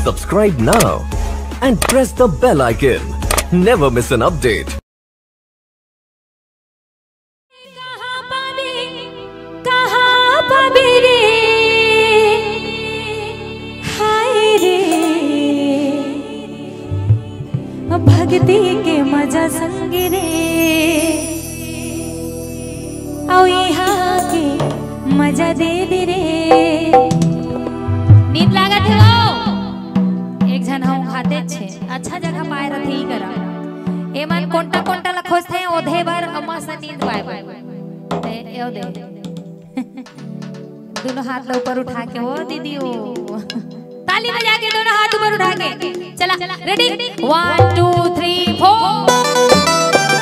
Subscribe now and press the bell icon. Never miss an update. कहाँ पाबे रे हाय रे भक्ति के मजा संग रे आओ यहाँ के मजा दे दे रे। नींद लागत है वो एक जन हम खाते छे अच्छा जगह पाए रथे ही करा ए मन कोंटा कोंटा लखोस थे ओधे भर अम्मा से नींद पाए ए ओ दे दोनों हाथ ऊपर उठा के ओ दीदी ओ ताली बजा के दोनों हाथ ऊपर उठा के चला रेडी 1 2 3 4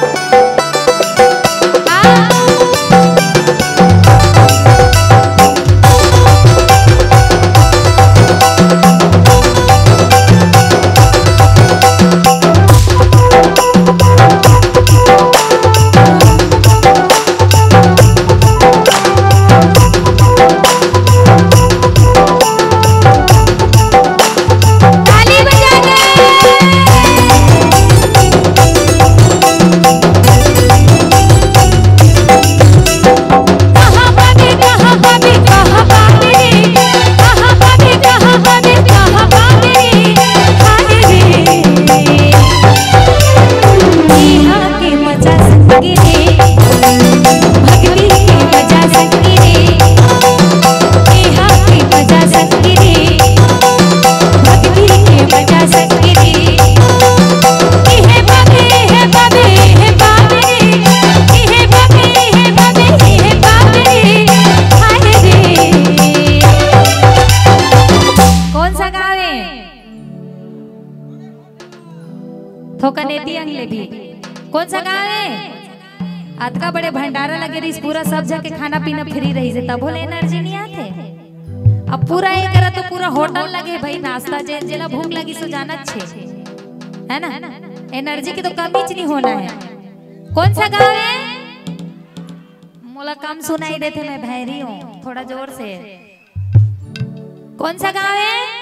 कौन सा गाँव है आज का बड़े भंडारा लगे रही पूरा सब जाके खाना पीना फ्री रही से तब बोले एनर्जी नहीं आते अब पूरा ये करा तो पूरा होटल लगे भाई नाश्ता जे जेला भूख लगी सो जाना छे है ना एनर्जी की तो कमी नहीं होना है। कौन सा गाँव है मोला कम सुनाई देते मैं बहरी हूँ थोड़ा जोर से। कौन सा गाँव है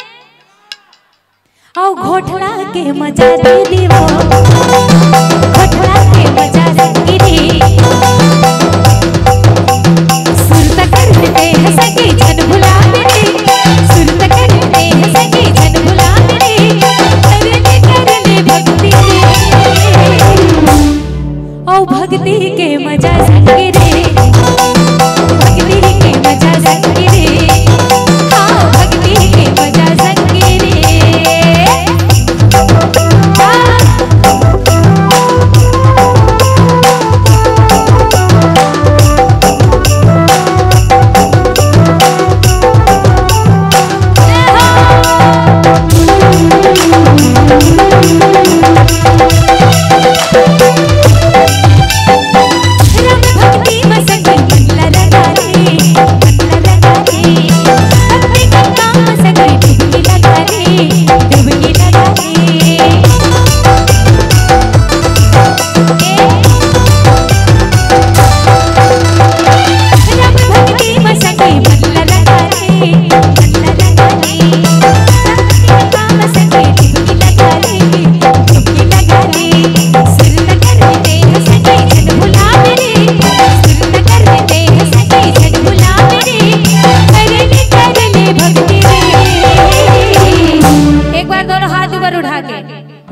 आओ घोटला के मजा दे दीवो घोटला के मजा संगिरी सुरत करते हैं सके जन भुला मेरे सुरत करते हैं सके जन भुला मेरे कर ले भक्ति आओ भक्ति के मजा संगिरी भक्ति के मजा संगिरी हाँ भक्ति के मजा संगिरी।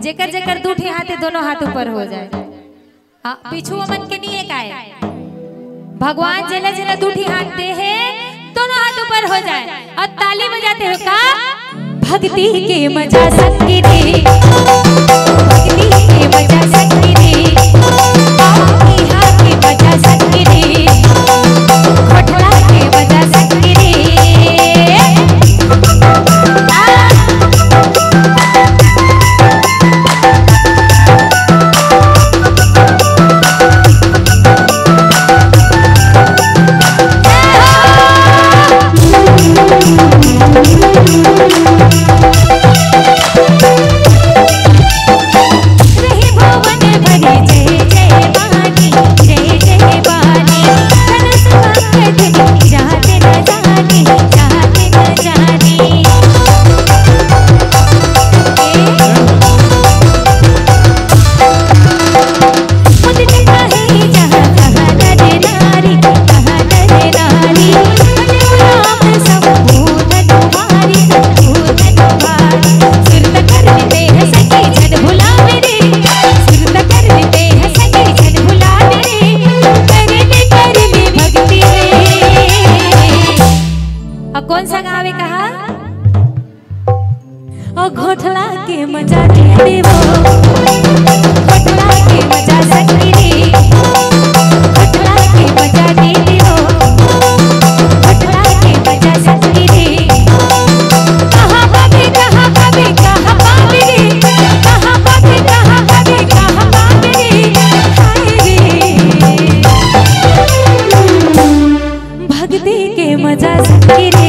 जेकर जेकर दूठी हाथे दोनों हाथ ऊपर हो जाए पीछू मन के नहीं एक आए भगवान जेला जेला दूठी हाथ दे है दोनों हाथ ऊपर हो जाए और ताली बजाते हो का भक्ति के मजा संगी रे भक्ति के मजा संगी रे यहाँ के मजा संगी रे घोटला के मजा संगी रे। रही भवन भरी कौन सा गावे कहा? ओ घोटला के मजा दे देवो, घोटला के मजा सखी रे, घोटला के मजा दे देवो, घोटला के मजा सखी रे। कहाँ पावे कहाँ पावे कहाँ पावे रे, कहाँ पावे कहाँ पावे कहाँ पावे रे, हाय रे भक्ति के मजा सखी रे।